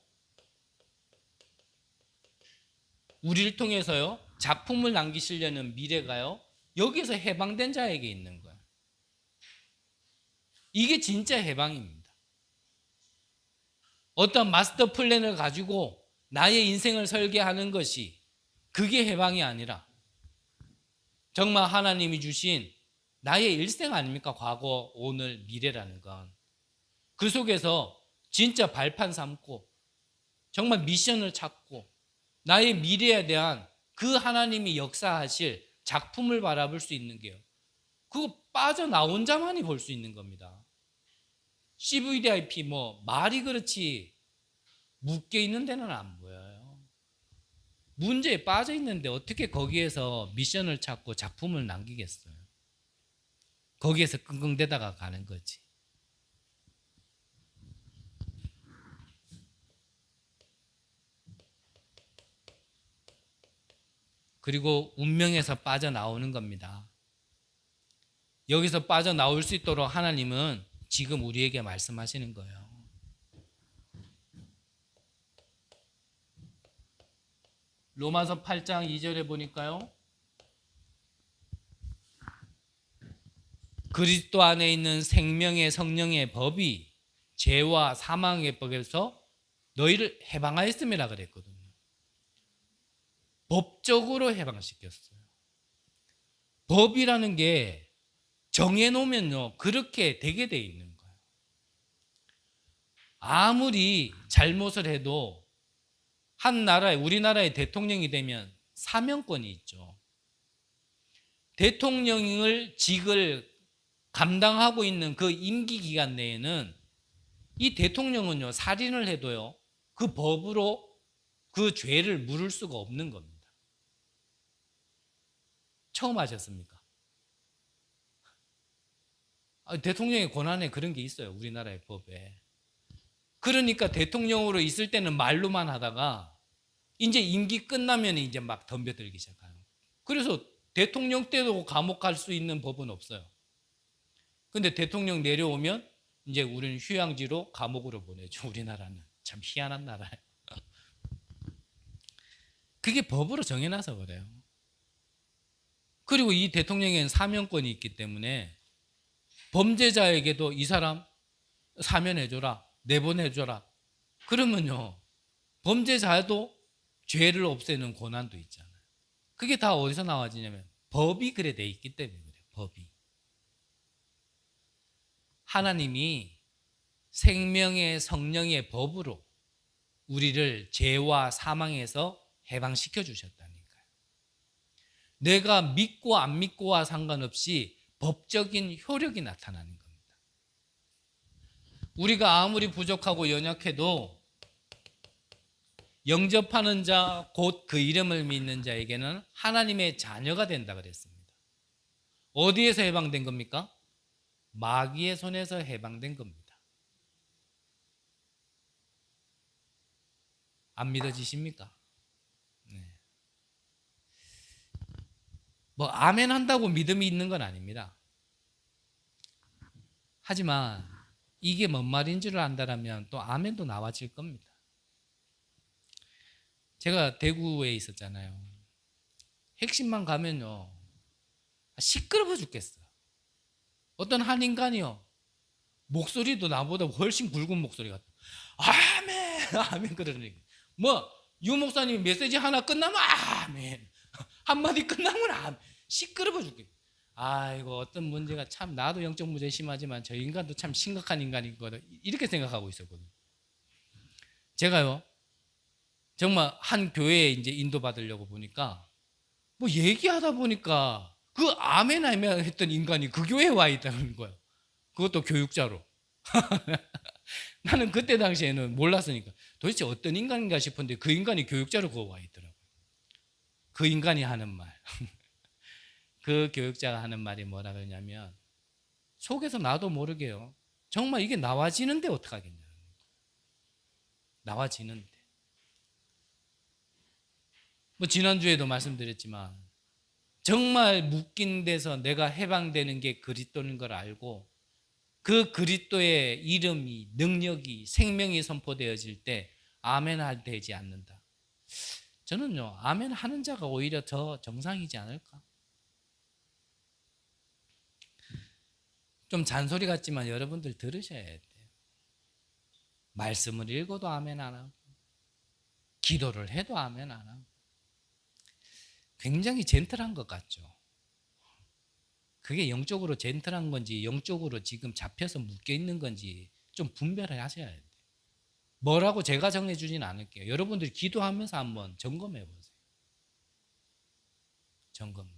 우리를 통해서요 작품을 남기시려는 미래가요 여기서 해방된 자에게 있는 거예요. 이게 진짜 해방입니다. 어떤 마스터 플랜을 가지고 나의 인생을 설계하는 것이 그게 해방이 아니라 정말 하나님이 주신 나의 일생 아닙니까? 과거, 오늘, 미래라는 건. 그 속에서 진짜 발판 삼고 정말 미션을 찾고 나의 미래에 대한 그 하나님이 역사하실 작품을 바라볼 수 있는 게요. 그거 빠져나온 자만이 볼 수 있는 겁니다. CVDIP 말이 그렇지 묶여 있는 데는 안 보여요. 문제에 빠져 있는데 어떻게 거기에서 미션을 찾고 작품을 남기겠어요? 거기에서 끙끙대다가 가는 거지. 그리고 운명에서 빠져나오는 겁니다. 여기서 빠져나올 수 있도록 하나님은 지금 우리에게 말씀하시는 거예요. 로마서 8장 2절에 보니까요. 그리스도 안에 있는 생명의 성령의 법이 죄와 사망의 법에서 너희를 해방하였음이라 그랬거든요. 법적으로 해방시켰어요. 법이라는 게 정해놓으면요 그렇게 되게 돼 있는 거예요. 아무리 잘못을 해도 한 나라에 우리나라의 대통령이 되면 사면권이 있죠. 대통령을 직을 감당하고 있는 그 임기 기간 내에는 이 대통령은요 살인을 해도요 그 법으로 그 죄를 물을 수가 없는 겁니다. 처음 하셨습니까? 대통령의 권한에 그런 게 있어요. 우리나라의 법에. 그러니까 대통령으로 있을 때는 말로만 하다가 이제 임기 끝나면 이제 막 덤벼들기 시작해요. 그래서 대통령 때도 감옥 갈 수 있는 법은 없어요. 근데 대통령 내려오면 이제 우리는 휴양지로 감옥으로 보내죠. 우리나라는 참 희한한 나라예요. 그게 법으로 정해놔서 그래요. 그리고 이 대통령에는 사면권이 있기 때문에 범죄자에게도 이 사람 사면해줘라, 내보내줘라. 그러면요 범죄자도 죄를 없애는 권한도 있잖아요. 그게 다 어디서 나와지냐면 법이 그래 돼 있기 때문에 그래요. 법이. 하나님이 생명의 성령의 법으로 우리를 죄와 사망에서 해방시켜 주셨다니까요. 내가 믿고 안 믿고와 상관없이 법적인 효력이 나타나는 겁니다. 우리가 아무리 부족하고 연약해도 영접하는 자, 곧 그 이름을 믿는 자에게는 하나님의 자녀가 된다 그랬습니다. 어디에서 해방된 겁니까? 마귀의 손에서 해방된 겁니다. 안 믿어지십니까? 네. 아멘 한다고 믿음이 있는 건 아닙니다. 하지만 이게 뭔 말인 줄 안다라면 또 아멘도 나와질 겁니다. 제가 대구에 있었잖아요. 핵심만 가면요 시끄러워 죽겠어요. 어떤 한 인간이요 목소리도 나보다 훨씬 굵은 목소리 같아. 아멘 아멘 그러니까 유 목사님 메시지 하나 끝나면 아멘 한마디 끝나면 아멘. 시끄러워 죽겠어. 아이고 어떤 문제가 참 나도 영적 문제 심하지만 저 인간도 참 심각한 인간인 거다 이렇게 생각하고 있었거든요. 제가요 정말 한 교회에 이제 인도받으려고 보니까 얘기하다 보니까 그 아멘 아멘 했던 인간이 그 교회에 와 있다는 거야. 그것도 교육자로. 나는 그때 당시에는 몰랐으니까 도대체 어떤 인간인가 싶었는데 그 인간이 교육자로 그거 와 있더라고요. 그 인간이 하는 말. 그 교육자가 하는 말이 뭐라 그러냐면 속에서 나도 모르게요. 정말 이게 나와지는데 어떡하겠냐. 나와지는데. 지난주에도 말씀드렸지만 정말 묶인 데서 내가 해방되는 게 그리스도인 걸 알고 그 그리스도의 이름이 능력이 생명이 선포되어질 때 아멘 할 되지 않는다. 저는요, 아멘 하는 자가 오히려 더 정상이지 않을까? 좀 잔소리 같지만 여러분들 들으셔야 돼요. 말씀을 읽어도 아멘 안 하고, 기도를 해도 아멘 안 하고, 굉장히 젠틀한 것 같죠. 그게 영적으로 젠틀한 건지 영적으로 지금 잡혀서 묶여 있는 건지 좀 분별을 하셔야 돼요. 뭐라고 제가 정해주진 않을게요. 여러분들이 기도하면서 한번 점검해 보세요. 점검을.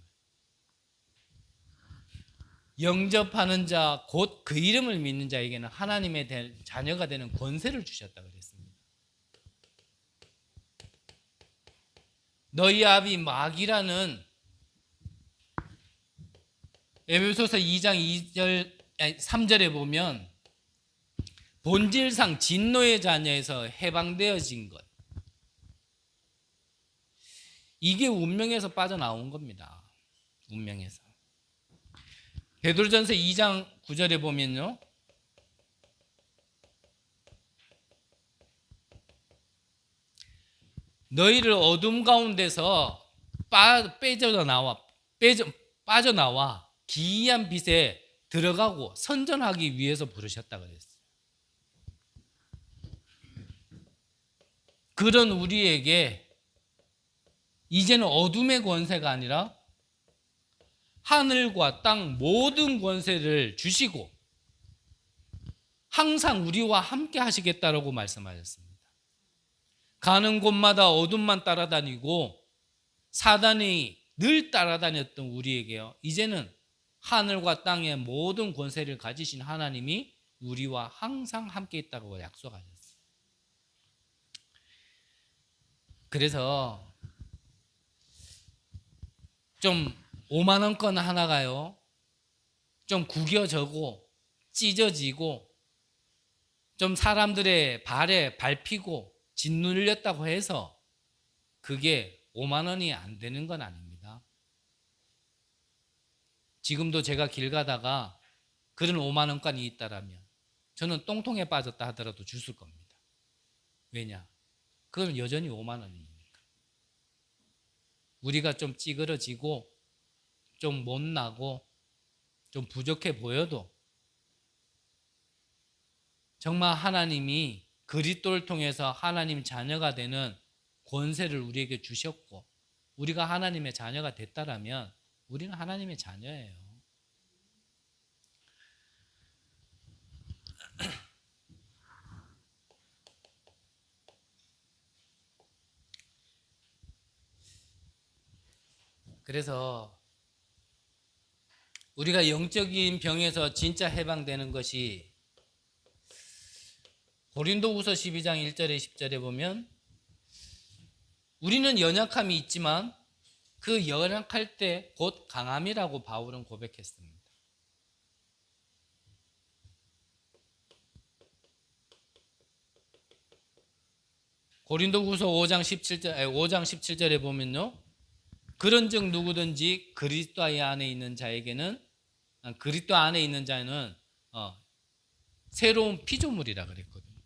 영접하는 자, 곧 그 이름을 믿는 자에게는 하나님의 자녀가 되는 권세를 주셨다 그랬습니다. 너희 아비 마귀라는 에베소서 2장 3절에 보면 본질상 진노의 자녀에서 해방되어진 것, 이게 운명에서 빠져나온 겁니다. 운명에서. 베드로전서 2장 9절에 보면요, 너희를 어둠 가운데서 빠져나와 기이한 빛에 들어가고 선전하기 위해서 부르셨다 그랬어요. 그런 우리에게 이제는 어둠의 권세가 아니라 하늘과 땅 모든 권세를 주시고 항상 우리와 함께 하시겠다라고 말씀하셨습니다. 가는 곳마다 어둠만 따라다니고 사단이 늘 따라다녔던 우리에게요, 이제는 하늘과 땅의 모든 권세를 가지신 하나님이 우리와 항상 함께 있다고 약속하셨어요. 그래서 좀 5만 원권 하나가요, 좀 구겨져고 찢어지고 좀 사람들의 발에 밟히고 짓눌렸다고 해서 그게 5만 원이 안 되는 건 아닙니다. 지금도 제가 길 가다가 그런 5만 원권이 있다라면 저는 똥통에 빠졌다 하더라도 주실 겁니다. 왜냐? 그건 여전히 5만 원이니까. 우리가 좀 찌그러지고 좀 못나고 좀 부족해 보여도 정말 하나님이 그리스도를 통해서 하나님 자녀가 되는 권세를 우리에게 주셨고 우리가 하나님의 자녀가 됐다라면 우리는 하나님의 자녀예요. 그래서 우리가 영적인 병에서 진짜 해방되는 것이 고린도후서 12장 1절에 10절에 보면 우리는 연약함이 있지만 그 연약할 때 곧 강함이라고 바울은 고백했습니다. 고린도후서 5장 17절에 보면요, 그런즉 누구든지 그리스도 안에 있는 자에게는 그리스도 안에 있는 자는 새로운 피조물이라 그랬거든요.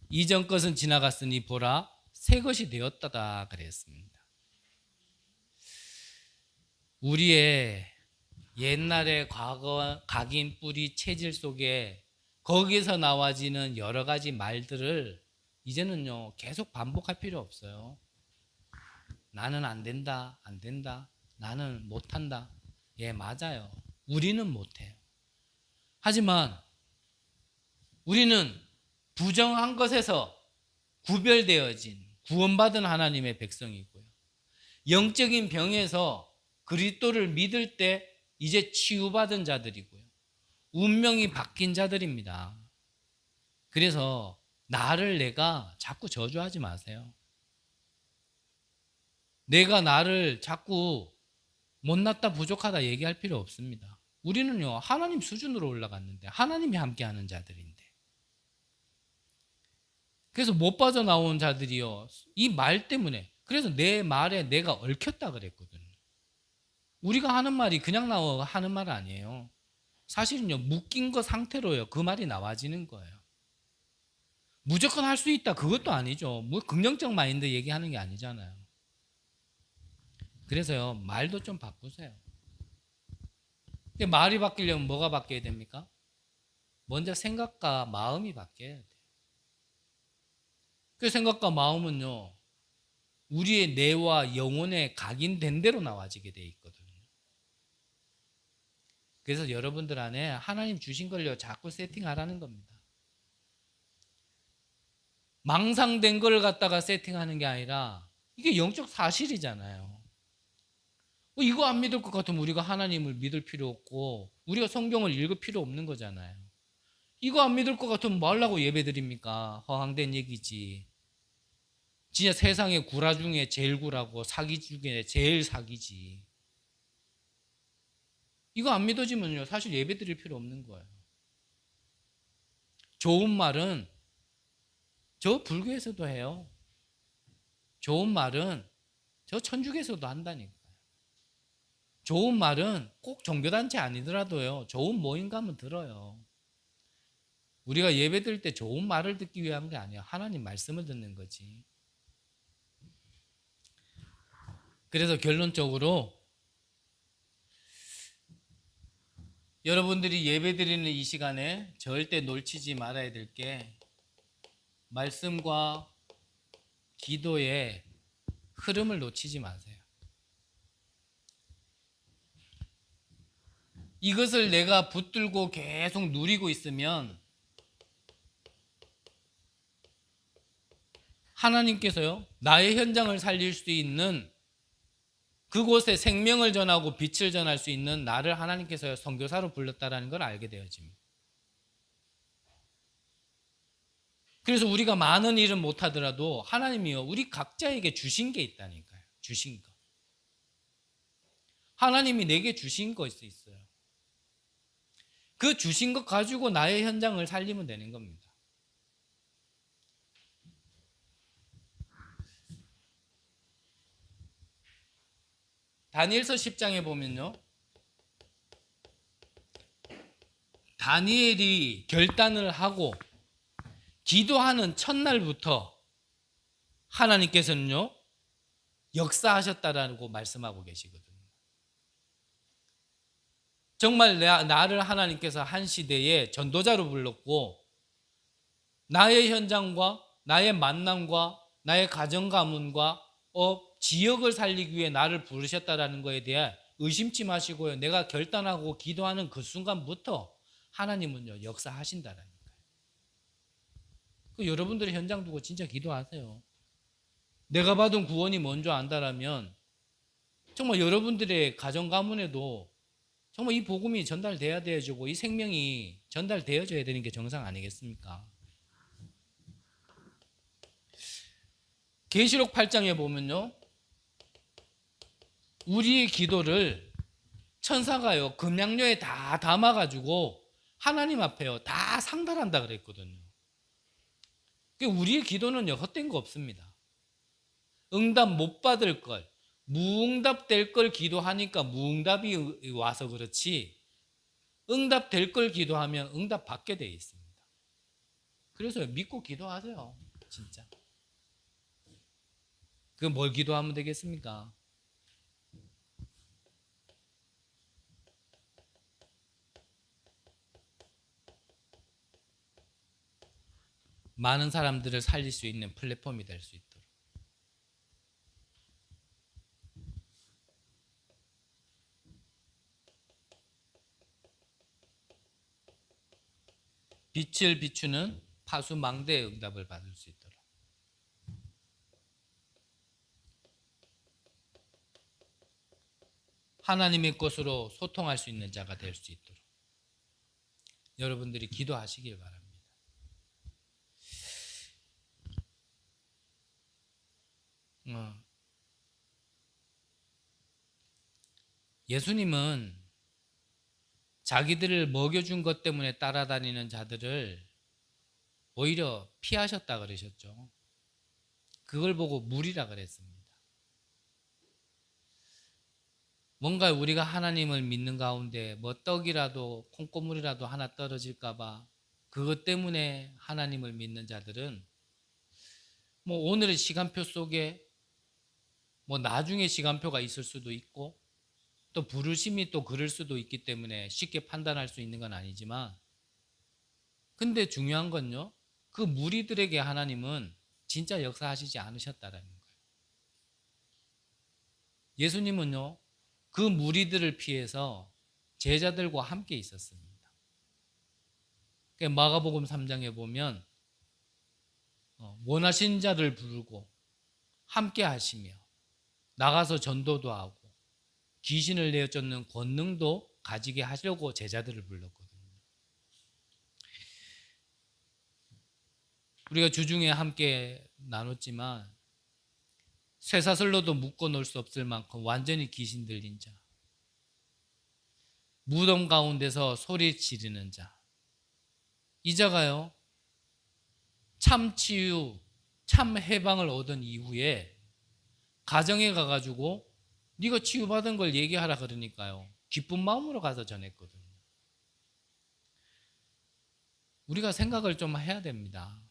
이전 것은 지나갔으니 보라 새 것이 되었다다 그랬습니다. 우리의 옛날의 과거 각인 뿌리 체질 속에 거기서 나와지는 여러 가지 말들을 이제는요 계속 반복할 필요 없어요. 나는 안 된다, 안 된다. 나는 못한다. 예, 맞아요. 우리는 못해요. 하지만 우리는 부정한 것에서 구별되어진 구원받은 하나님의 백성이고요. 영적인 병에서 그리스도를 믿을 때 이제 치유받은 자들이고요. 운명이 바뀐 자들입니다. 그래서 나를 내가 자꾸 저주하지 마세요. 내가 나를 자꾸 못났다 부족하다 얘기할 필요 없습니다. 우리는요 하나님 수준으로 올라갔는데 하나님이 함께하는 자들인데, 그래서 못 빠져나온 자들이요 이 말 때문에, 그래서 내 말에 내가 얽혔다 그랬거든요. 우리가 하는 말이 그냥 나와 하는 말 아니에요. 사실은요 묶인 거 상태로요 그 말이 나와지는 거예요. 무조건 할 수 있다 그것도 아니죠. 뭐 긍정적 마인드 얘기하는 게 아니잖아요. 그래서요, 말도 좀 바꾸세요. 근데 말이 바뀌려면 뭐가 바뀌어야 됩니까? 먼저 생각과 마음이 바뀌어야 돼요. 그 생각과 마음은요, 우리의 뇌와 영혼에 각인된 대로 나와지게 돼 있거든요. 그래서 여러분들 안에 하나님 주신 걸요 자꾸 세팅하라는 겁니다. 망상된 걸 갖다가 세팅하는 게 아니라 이게 영적 사실이잖아요. 이거 안 믿을 것 같으면 우리가 하나님을 믿을 필요 없고 우리가 성경을 읽을 필요 없는 거잖아요. 이거 안 믿을 것 같으면 뭐 하려고 예배 드립니까? 허황된 얘기지. 진짜 세상에 구라 중에 제일 구라고 사기 중에 제일 사기지. 이거 안 믿어지면요 사실 예배 드릴 필요 없는 거예요. 좋은 말은 저 불교에서도 해요. 좋은 말은 저 천주교에서도 한다니까요. 좋은 말은 꼭 종교단체 아니더라도요 좋은 모임 가면 들어요. 우리가 예배 드릴 때 좋은 말을 듣기 위한 게 아니에요. 하나님 말씀을 듣는 거지. 그래서 결론적으로 여러분들이 예배 드리는 이 시간에 절대 놓치지 말아야 될 게 말씀과 기도의 흐름을 놓치지 마세요. 이것을 내가 붙들고 계속 누리고 있으면 하나님께서요 나의 현장을 살릴 수 있는 그곳에 생명을 전하고 빛을 전할 수 있는 나를 하나님께서 선교사로 불렀다라는 걸 알게 되어집니다. 그래서 우리가 많은 일은 못하더라도 하나님이요 우리 각자에게 주신 게 있다니까요. 주신 거. 하나님이 내게 주신 것이 있어요. 그 주신 것 가지고 나의 현장을 살리면 되는 겁니다. 다니엘서 10장에 보면요 다니엘이 결단을 하고 기도하는 첫날부터 하나님께서는요 역사하셨다라고 말씀하고 계시거든요. 정말 나를 하나님께서 한 시대에 전도자로 불렀고 나의 현장과 나의 만남과 나의 가정 가문과 지역을 살리기 위해 나를 부르셨다라는 것에 대해 의심치 마시고요. 내가 결단하고 기도하는 그 순간부터 하나님은요 역사하신다라니까요. 여러분들의 현장 두고 진짜 기도하세요. 내가 받은 구원이 뭔지 안다라면 정말 여러분들의 가정 가문에도 정말 이 복음이 전달돼야 되어지고 이 생명이 전달되어져야 되는 게 정상 아니겠습니까? 계시록 8장에 보면요 우리의 기도를 천사가요 금양료에 다 담아가지고 하나님 앞에요 다 상달한다 그랬거든요. 우리의 기도는요 헛된 거 없습니다. 응답 못 받을 걸 무응답 될 걸 기도하니까 무응답이 와서 그렇지 응답 될 걸 기도하면 응답 받게 돼 있습니다. 그래서 믿고 기도하세요. 진짜. 그 뭘 기도하면 되겠습니까? 많은 사람들을 살릴 수 있는 플랫폼이 될 수 있도록. 빛을 비추는 파수망대의 응답을 받을 수 있도록. 하나님의 것으로 소통할 수 있는 자가 될 수 있도록 여러분들이 기도하시길 바랍니다. 예수님은 자기들을 먹여준 것 때문에 따라다니는 자들을 오히려 피하셨다 그러셨죠. 그걸 보고 무리라 그랬습니다. 뭔가 우리가 하나님을 믿는 가운데 뭐 떡이라도 콩고물이라도 하나 떨어질까 봐 그것 때문에 하나님을 믿는 자들은 뭐 오늘의 시간표 속에 뭐 나중에 시간표가 있을 수도 있고 또 부르심이 또 그럴 수도 있기 때문에 쉽게 판단할 수 있는 건 아니지만, 근데 중요한 건요, 그 무리들에게 하나님은 진짜 역사하시지 않으셨다라는 거예요. 예수님은요, 그 무리들을 피해서 제자들과 함께 있었습니다. 마가복음 3장에 보면 원하신 자를 부르고 함께 하시며 나가서 전도도 하고 귀신을 내어쫓는 권능도 가지게 하려고 제자들을 불렀거든요. 우리가 주중에 함께 나눴지만 쇠사슬로도 묶어 놓을 수 없을 만큼 완전히 귀신 들린 자, 무덤 가운데서 소리 지르는 자, 이 자가요 참 치유, 참 해방을 얻은 이후에 가정에 가가지고 네가 치유받은 걸 얘기하라 그러니까요 기쁜 마음으로 가서 전했거든요. 우리가 생각을 좀 해야 됩니다.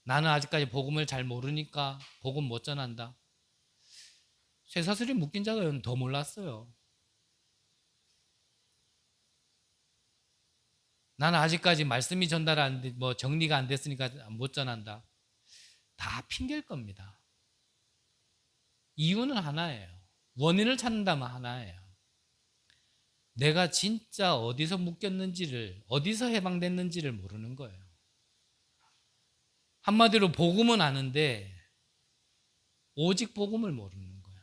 나는 아직까지 복음을 잘 모르니까 복음 못 전한다. 쇠사슬이 묶인 자가 더 몰랐어요. 나는 아직까지 말씀이 전달 안 돼, 뭐 정리가 안 됐으니까 못 전한다. 다 핑계일 겁니다. 이유는 하나예요. 원인을 찾는다면 하나예요. 내가 진짜 어디서 묶였는지를, 어디서 해방됐는지를 모르는 거예요. 한마디로 복음은 아는데 오직 복음을 모르는 거예요.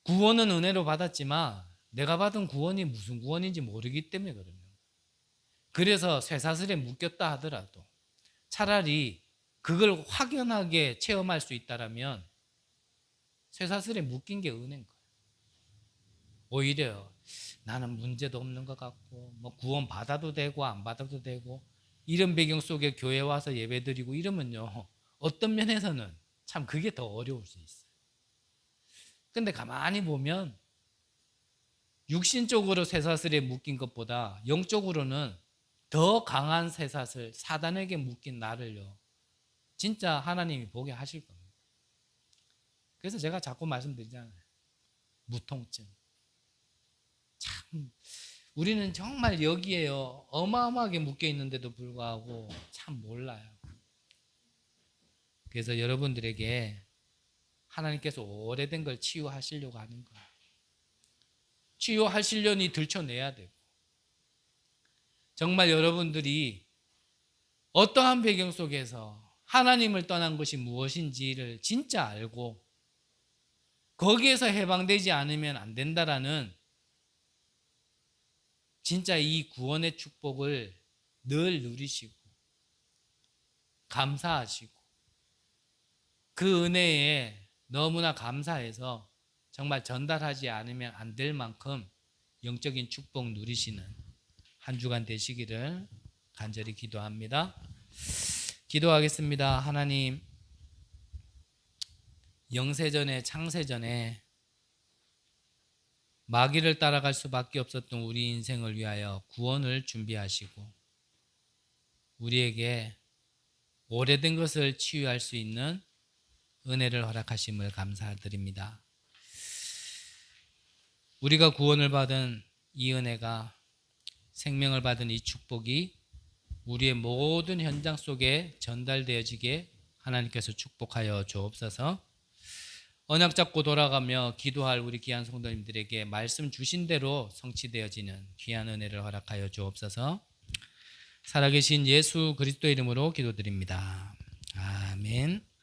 구원은 은혜로 받았지만 내가 받은 구원이 무슨 구원인지 모르기 때문에 그러는 거예요. 그래서 쇠사슬에 묶였다 하더라도 차라리 그걸 확연하게 체험할 수 있다면 쇠사슬에 묶인 게 은혜인 거예요. 오히려 나는 문제도 없는 것 같고 뭐 구원 받아도 되고 안 받아도 되고 이런 배경 속에 교회 와서 예배드리고 이러면요 어떤 면에서는 참 그게 더 어려울 수 있어요. 근데 가만히 보면 육신적으로 쇠사슬에 묶인 것보다 영적으로는 더 강한 쇠사슬, 사단에게 묶인 나를요 진짜 하나님이 보게 하실 겁니다. 그래서 제가 자꾸 말씀드리잖아요. 무통증. 참 우리는 정말 여기에요 어마어마하게 묶여 있는데도 불구하고 참 몰라요. 그래서 여러분들에게 하나님께서 오래된 걸 치유하시려고 하는 거예요. 치유하시려니 들춰내야 되고 정말 여러분들이 어떠한 배경 속에서 하나님을 떠난 것이 무엇인지를 진짜 알고 거기에서 해방되지 않으면 안 된다라는 진짜 이 구원의 축복을 늘 누리시고 감사하시고 그 은혜에 너무나 감사해서 정말 전달하지 않으면 안 될 만큼 영적인 축복 누리시는 한 주간 되시기를 간절히 기도합니다. 기도하겠습니다. 하나님, 영세전에 창세전에 마귀를 따라갈 수밖에 없었던 우리 인생을 위하여 구원을 준비하시고 우리에게 오래된 것을 치유할 수 있는 은혜를 허락하심을 감사드립니다. 우리가 구원을 받은 이 은혜가 생명을 받은 이 축복이 우리의 모든 현장 속에 전달되어지게 하나님께서 축복하여 주옵소서. 언약 잡고 돌아가며 기도할 우리 귀한 성도님들에게 말씀 주신 대로 성취되어지는 귀한 은혜를 허락하여 주옵소서. 살아계신 예수 그리스도 이름으로 기도드립니다. 아멘.